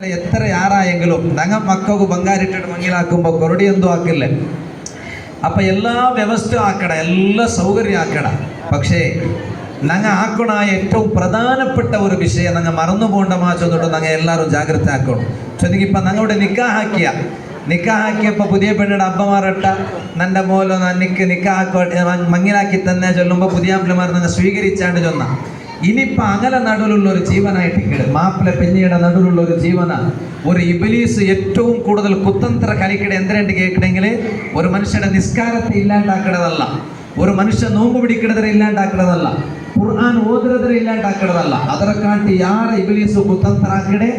എത്ര ആറായെങ്കിലും ഞങ്ങൾ മക്കൾക്ക് ബംഗാരിട്ടിട്ട് മങ്ങിലാക്കുമ്പോൾ കൊറടിയൊന്നും ആക്കില്ല. അപ്പം എല്ലാ വ്യവസ്ഥ ആക്കട, എല്ലാ സൗകര്യം ആക്കട. പക്ഷേ ഞങ്ങൾ ആക്കണ ഏറ്റവും പ്രധാനപ്പെട്ട ഒരു വിഷയം ഞങ്ങൾ മറന്നു പോകണ്ടമാ ചൊന്നിട്ട് ഞങ്ങൾ എല്ലാവരും ജാഗ്രത ആക്കണം. ചൊന്നിക്കിപ്പം ഞങ്ങളുടെ നിക്കാഹാക്കിയപ്പോൾ പുതിയ പെണ്ണിയുടെ അബ്ബമാരട്ട നൻ്റെ മോലോ നിക്കാഹാക്കോ മങ്ങിലാക്കി തന്നെ ചൊല്ലുമ്പോൾ പുതിയ അമ്പലമാർ ഞങ്ങൾ സ്വീകരിച്ചാണ്ട് ചൊന്ന. ഇനിയിപ്പോൾ അകലെ നടുവിലുള്ള ഒരു ജീവനായിട്ട് മാപ്പിള പെഞ്ഞിയുടെ നടുവിലുള്ള ഒരു ജീവന ഒരു ഇബിലീസ് ഏറ്റവും കൂടുതൽ കുത്തന്ത്ര കളിക്കട എന്തിനായിട്ട് കേൾക്കണമെങ്കിൽ ഒരു മനുഷ്യന്റെ നിസ്കാരത്തെ ഇല്ലാണ്ടാക്കണതല്ല, ഒരു മനുഷ്യൻ നോമ്പ് പിടിക്കണതിനെ ഇല്ലാണ്ടാക്കണതല്ല, ഖുർആൻ ഓതുന്നതിനെ ഇല്ലാണ്ടാക്കണതല്ല. അതറക്കാട്ടി യാറെ ഇബിലീസ് കുത്തന്തറാക്കടെ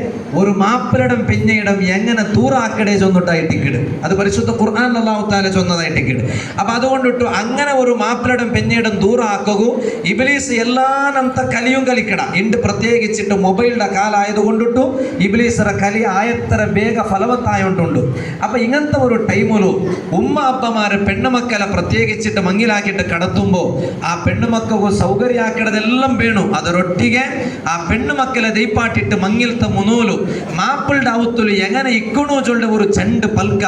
ഒരു മാപ്പിളിടം പെഞ്ഞയിടം എങ്ങനെ തൂറാക്കടേ ചൊന്നിട്ടായിട്ടിക്കിട്. അത് പരിശുദ്ധ ഖുർആൻ അല്ലാഹു തആല ചൊന്നതായിട്ടിക്കിട്. അപ്പൊ അതുകൊണ്ടിട്ടു അങ്ങനെ ഒരു മാപ്പിളിടം പെഞ്ഞയിടം ദൂറാക്കൂ ഇബിലീസ് എല്ലാ നമത്തെ കലിയും കളിക്കട ഇണ്ട്. പ്രത്യേകിച്ചിട്ട് മൊബൈലിന്റെ കാലായത് കൊണ്ടിട്ടു ഇബിലീസറ കലി ആയത്ര വേഗ ഫലവത്തായോണ്ടുണ്ട്. അപ്പൊ ഇങ്ങനത്തെ ഒരു ടൈമിലും ഉമ്മ അപ്പമാര് പെണ്ണുമക്കളെ പ്രത്യേകിച്ചിട്ട് മങ്ങിലാക്കിയിട്ട് കടത്തുമ്പോ ആ പെണ്ണുമക്കൾക്ക് സൗകര്യാക്കിടതെല്ലാം വേണു. അതൊരൊട്ടിಗೆ ആ പെണ്ണുമക്കളെ ദൈപ്പാട്ടിട്ട് മങ്ങിലത്തെ മുനൂലു മാപ്പിളുടെ ഔത്തുലു എങ്ങനെ ഇക്കണു ചൊല്ല ഒരു ചണ്ട് പൽക്ക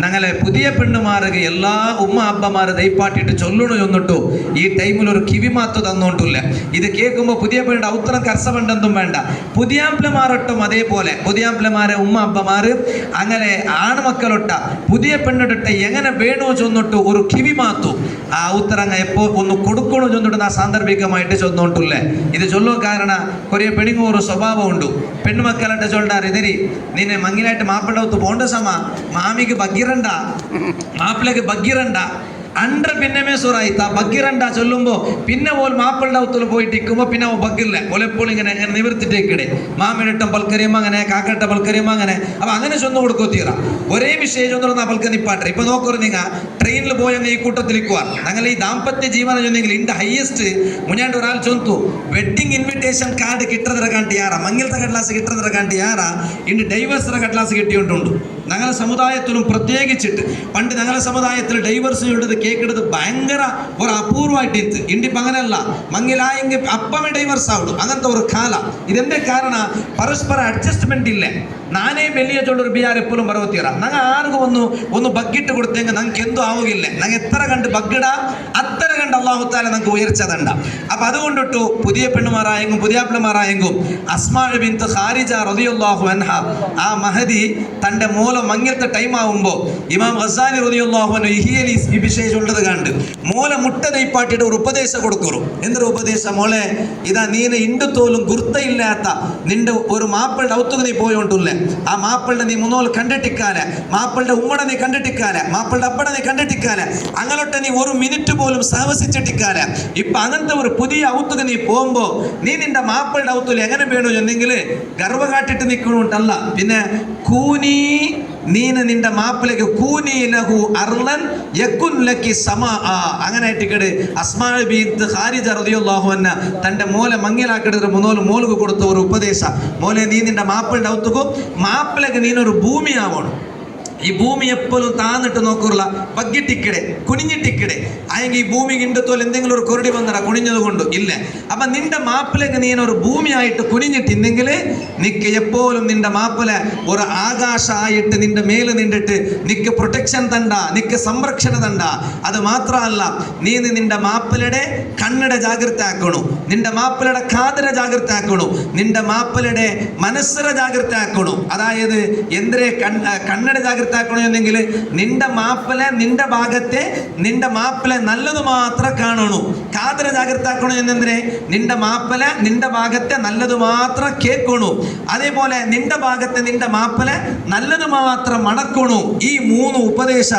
ഞങ്ങളെ പുതിയ പെണ്ണുമാർക്ക് എല്ലാ ഉമ്മ അബ്ബമാരെ ദൈപ്പാട്ടിട്ട് ചൊല്ലണു ചൊന്നിട്ടു ഈ ടൈമിൽ ഒരു കിവിമാത്ത് തന്നോണ്ടില്ല. ഇത് കേൾക്കുമ്പോൾ പുതിയ പെണ്ണിന്റെ ഔത്തരം കർസവണ്ടെന്നും വേണ്ട. പുതിയാപ്പിളമാരൊട്ടും അതേപോലെ പുതിയാപ്പിളമാരെ ഉമ്മ അബ്ബമാര് അങ്ങനെ ആൺമക്കളൊട്ട പുതിയ പെണ്ണിട്ട് എങ്ങനെ വേണു ചൊന്നിട്ടു ഒരു കിവിമാത്തു ആ ഉത്തരങ്ങ എപ്പോ ഒന്ന് കൊടുക്കണു ചൊന്നിട്ട് ആ സാന്ദർഭികമായിട്ട് ചൊന്നോണ്ടില്ലേ. ഇത് ചൊല്ലോ കാരണ കൊറിയ പെണ്ണുങ്ങ ഒരു സ്വഭാവം ഉണ്ട്. പെണ്ണുമക്കളെ ചൊല്ലാറ് ഇതിരി നിന്നെ മങ്ങിലായിട്ട് മാപ്പിള ഒത്ത് പോണ്ട സമ മാമിക്ക് ബഗ്ഗിരണ്ട മാപ്പിളക്ക് ബഗ്ഗിരണ്ട അണ്ടർ പിന്നമേ സുറായിത്ത ബഗ്ഗിരണ്ട ചൊല്ലുമ്പോൾ പിന്നെ ഓൾ മാപ്പിളുടെ ഔത്തിൽ പോയിട്ട് ഇരിക്കുമ്പോൾ പിന്നെ ഓ ബഗ്ഗില്ല ഓലെപ്പോഴും ഇങ്ങനെ നിവർത്തിട്ടേക്കിടെ മാമിനിട്ടം പൽക്കരിയുമ്പോൾ അങ്ങനെ കാക്കട്ട പൽക്കരിയുമ്പോൾ അങ്ങനെ. അപ്പം അങ്ങനെ ചൊന്നു കൊടുക്കോത്തീറ ഒരേ വിഷയം ചൊന്നു പൽക്ക നിപ്പാട്ടെ. ഇപ്പൊ നോക്കൂ നിങ്ങൾ ട്രെയിനിൽ പോയെങ്കിൽ ഈ കൂട്ടത്തിലിക്കുക ഞങ്ങൾ ഈ ദാമ്പത്യ ജീവന ചൊന്നെങ്കിൽ ഇന്റെ ഹയസ്റ്റ് മുഞ്ഞാണ്ട് ഒരാൾ ചൊന്തു വെഡിങ് ഇൻവിറ്റേഷൻ കാർഡ് കിട്ടുന്നതിനെ കാണ്ടി യാറാ മങ്ങിലത്തെ കടലാസ് കിട്ടുന്നതിനെ കാണ്ടി യാറാ ഇണ്ട് ഡൈവേഴ്സിന്റെ കടലാസ് കിട്ടിയോണ്ടുണ്ട്. ഞങ്ങളുടെ സമുദായത്തിലും പ്രത്യേകിച്ചിട്ട് പണ്ട് ഞങ്ങളുടെ സമുദായത്തിൽ ഡൈവേഴ്സ് ഉള്ളത് കേൾക്കുന്നത് ഭയങ്കര ഒരു അപൂർവമായിട്ട് ഇತ್ತು. ഇണ്ടിപ്പം അങ്ങനെയല്ല മങ്ങിലായെങ്കിൽ അപ്പമേ ഡൈവേഴ്സ് ആവുള്ളൂ അങ്ങനത്തെ ഒരു കാല. ഇതെന്റെ കാരണ പരസ്പര അഡ്ജസ്റ്റ്മെന്റ് ഇല്ല. ನಾನೇ ಬೆಲ್ಲಿಯ ಚೊಲ್ಲರು ಬಿಯಾರ್ ಎಪ್ಪಲು ಬರವತ್ತೀರ ನಂಗೆ ಆರ್ಗು ಒಂದು ಬಗ್ಗಿಟ್ಟು ಕೊಡ್ತೇಂಗ ನಂಗೆ ಎಂದೂ ಆവുകില്ല. ನಂಗೆ എത്ര കണ്ട് ബഗ്ഗിട അത്ര കണ്ട് അള്ളാഹു താല നമുക്ക് ഉയർച്ചതുണ്ട. അപ്പൊ അതുകൊണ്ടിട്ടു പുതിയ പെണ്ണുമാരായെങ്കും പുതിയാപ്പിളമാരായെങ്കും അസ്മാ ബിൻത് ഖാരിജ റളിയല്ലാഹു അൻഹ ആ മഹദി തന്റെ മോല മങ്ങിലത്തെ ടൈം ആവുമ്പോ ഇമാം ഗസാലി റളിയല്ലാഹു അൻഹു ഈ വിശേഷം ഉള്ളത് കണ്ട് മോല മുട്ട ദൈപ്പാട്ടിട്ട് ഒരു ഉപദേശം കൊടുക്കറു. എന്തൊരു ഉപദേശം? മോളെ ഇതാ നീന് ഇണ്ടു തോലും ഗുർത്തയില്ലാത്ത നിന്റെ ഒരു മാപ്പിളുടെ ഔത്തുക നീ പോയോണ്ടില്ല. ആ മാപ്പിളുടെ നീ മുന്നോൽ കണ്ടിട്ടിക്കാല, മാപ്പിളുടെ ഉമ്മടെ നീ കണ്ടിട്ടിക്കാല, മാപ്പിളുടെ അപ്പടെ നീ കണ്ടിട്ടിക്കാല, അങ്ങനൊട്ടെ നീ ഒരു മിനിറ്റ് പോലും സഹവസിച്ചിട്ടിക്കാല. ഇപ്പൊ അങ്ങനത്തെ ഒരു പുതിയ ഔത്തുക നീ പോകുമ്പോ നീ നിന്റെ മാപ്പിളുടെ ഔത്തുൽ എങ്ങനെ വേണു എന്നെങ്കിൽ ഗർവ കാട്ടിട്ട് നിൽക്കണുണ്ടല്ല. പിന്നെ കൂനി നീന് നിന്റെ മാപ്പിലേക്ക് കൂനി ലഹു അർലൻ യകുൻ ലക്കി സമാ അങ്ങനെ ടിക്കട് അസ്മാ ബിൻത് ഖാരിജ റളിയല്ലാഹു അൻഹ തന്റെ മോലെ മങ്ങിലാക്കിട്ട് മോലുക്ക് കൊടുത്ത ഒരു ഉപദേശ. മോലെ നീ നിന്റെ മാപ്പിളുടെ ഔത്തുക്കും മാപ്പിളക്ക് നീനൊരു ഭൂമി ആവണം. ഈ ഭൂമി എപ്പോഴും താന്നിട്ട് നോക്കൂല, ബഗ്ഗിട്ടിക്കടെ കുനിഞ്ഞിട്ടിക്കടെ ആയെങ്കിൽ ഈ ഭൂമിക്ക് ഇണ്ടത്തോൽ എന്തെങ്കിലും ഒരു കൊരടി വന്നട കുനിഞ്ഞത് കൊണ്ട് ഇല്ല. അപ്പൊ നിന്റെ മാപ്പിലേക്ക് നീനൊരു ഭൂമിയായിട്ട് കുനിഞ്ഞിട്ടില്ലെങ്കിൽ നിക്ക് എപ്പോഴും നിന്റെ മാപ്പില ഒരു ആകാശമായിട്ട് നിന്റെ മേലെ നിന്നിട്ട് നിക്ക് പ്രൊട്ടക്ഷൻ തണ്ട, നിക്ക് സംരക്ഷണ തണ്ട. അത് മാത്രമല്ല നീ നിന്റെ മാപ്പിലയുടെ കണ്ണിടെ ജാഗ്രത ആക്കണു, നിന്റെ മാപ്പിലയുടെ കാതിര ജാഗ്രത ആക്കണു, നിന്റെ മാപ്പിലയുടെ മനസ്സിനെ ജാഗ്രത ആക്കണു. അതായത് എന്തിനെ കണ്ണിടെ ജാഗ്രത െങ്കിൽ നിന്റെ മാപ്പിള നിന്റെ ഭാഗത്തെ നിന്റെ മാപ്പിള നല്ലത് മാത്രം കാണണു. കാതര ജാഗ്രത ആക്കണു എന്നെന്തിനെ നിന്റെ മാപ്പിള നിന്റെ ഭാഗത്തെ നല്ലത് മാത്രം കേൾക്കണു. അതേപോലെ നിന്റെ ഭാഗത്തെ നിന്റെ മാപ്പിള നല്ലത് മാത്രം മണക്കണു. ഈ മൂന്ന് ഉപദേശ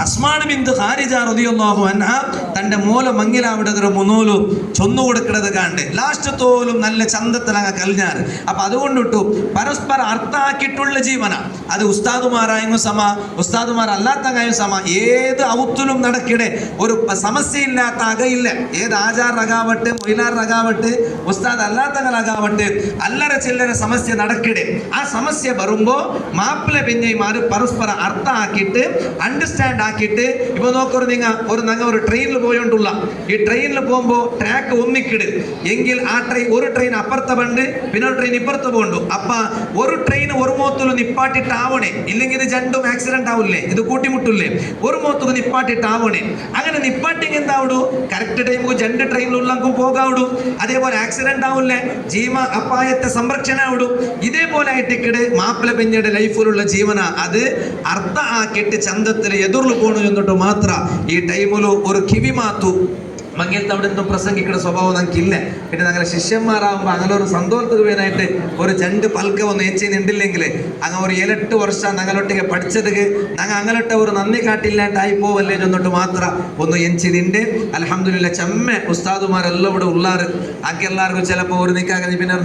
അസ്മാ ബിൻത് ഖാരിജ റളിയല്ലാഹു അൻഹ തന്റെ മോല മങ്ങിലാവിടതൊരു മുന്നൂലു ചൊന്നു കൊടുക്കുന്നത് കണ്ട് ലാസ്റ്റ് തോലും നല്ല ചന്തത്തിലങ്ങ് കലിഞ്ഞാറ്. അപ്പൊ അതുകൊണ്ടിട്ടു പരസ്പര അർത്ഥാക്കിയിട്ടുള്ള ജീവന അത് ഉസ്താദുമാരായും സമ ഉസ്താദുമാരല്ലാത്തങ്ങായും സമ ഏത് ഔത്തിലും നടക്കിടെ ഒരു സമസ്യയില്ലാത്ത അകയില്ല. ഏത് ആചാരകാവട്ടെ മൊയിലാറാവട്ടെ ഉസ്താദ് അല്ലാത്തങ്ങളാകാവട്ടെ അല്ലറ ചില്ലറ സമസ്യ നടക്കിടെ ആ സമസ്യ വരുമ്പോ മാപ്പിള പെഞ്ഞൈമാര് പരസ്പര അർത്ഥ ആക്കിയിട്ട് അണ്ടർസ്റ്റാൻഡ് ആക്കിയിട്ട് ഇപ്പൊ നോക്കൊരു നിങ്ങൾ ഒരു ട്രെയിനിൽ പോയി പോയോണ്ടുള്ള ഈ ട്രെയിനിൽ പോകുമ്പോ ട്രാക്ക് ഒന്നിക്കിട് എങ്കിൽ ആ ഒരു ട്രെയിൻ അപ്പുറത്തെ പണ്ട് പിന്നെ ഒരു ട്രെയിൻ ഇപ്പുറത്ത് പോകണ്ടു. അപ്പ ഒരു ട്രെയിൻ ഒരു മോത്തുള്ള നിപ്പാട്ടിട്ടാവണേ, ഇല്ലെങ്കിൽ ഇത് രണ്ടും ആക്സിഡന്റ് ആവില്ലേ, ഇത് കൂട്ടിമുട്ടില്ലേ, ഒരു മോത്തുള്ള നിപ്പാട്ടിട്ടാവണേ. അങ്ങനെ നിപ്പാട്ടിങ് എന്താവൂ, കറക്റ്റ് ടൈമു രണ്ട് ട്രെയിനിലുള്ളക്കും പോകാവിടും. അതേപോലെ ആക്സിഡന്റ് ആവില്ലേ, ജീവ അപായത്തെ സംരക്ഷണ ആവിടും. ഇതേപോലെ ആയിട്ടിക്കട് മാപ്പിള പെഞ്ഞയുടെ ലൈഫിലുള്ള ജീവന അത് അർത്ഥ ആക്കിയിട്ട് ചന്തത്തിൽ എതിർന്നു പോണു എന്നിട്ട് മാത്ര ഈ ടൈമില് ഒരു കിവി മാത്തു മങ്ങലത്തെ അവിടെ നിന്നും പ്രസംഗിക്കുന്ന സ്വഭാവം നമുക്കില്ല. പിന്നെ ഞങ്ങളെ ശിഷ്യന്മാരാകുമ്പോൾ അങ്ങനെ ഒരു സന്തോഷത്തിന് വേനായിട്ട് ഒരു രണ്ട് പൽക്ക ഒന്ന് ഏച്ചിട്ടുണ്ടെങ്കിൽ അങ്ങ് ഒരു 7-8 വർഷം ഞങ്ങളൊട്ടിಗೆ പഠിച്ചത് ഞങ്ങൾ അങ്ങനത്തെ ഒരു നന്ദി കാട്ടില്ലാണ്ടായി പോവല്ലേ ചെന്നിട്ട് മാത്ര ഒന്ന് എഞ്ചിനുണ്ട്. അൽഹംദുലില്ലാ ചെമ്മ ഉസ്താദുമാരെല്ലാം ഇവിടെ ഉള്ളാറ്. ആക്കി എല്ലാവർക്കും ചിലപ്പോൾ ഒരു നിൽക്കാൻ പിന്നെ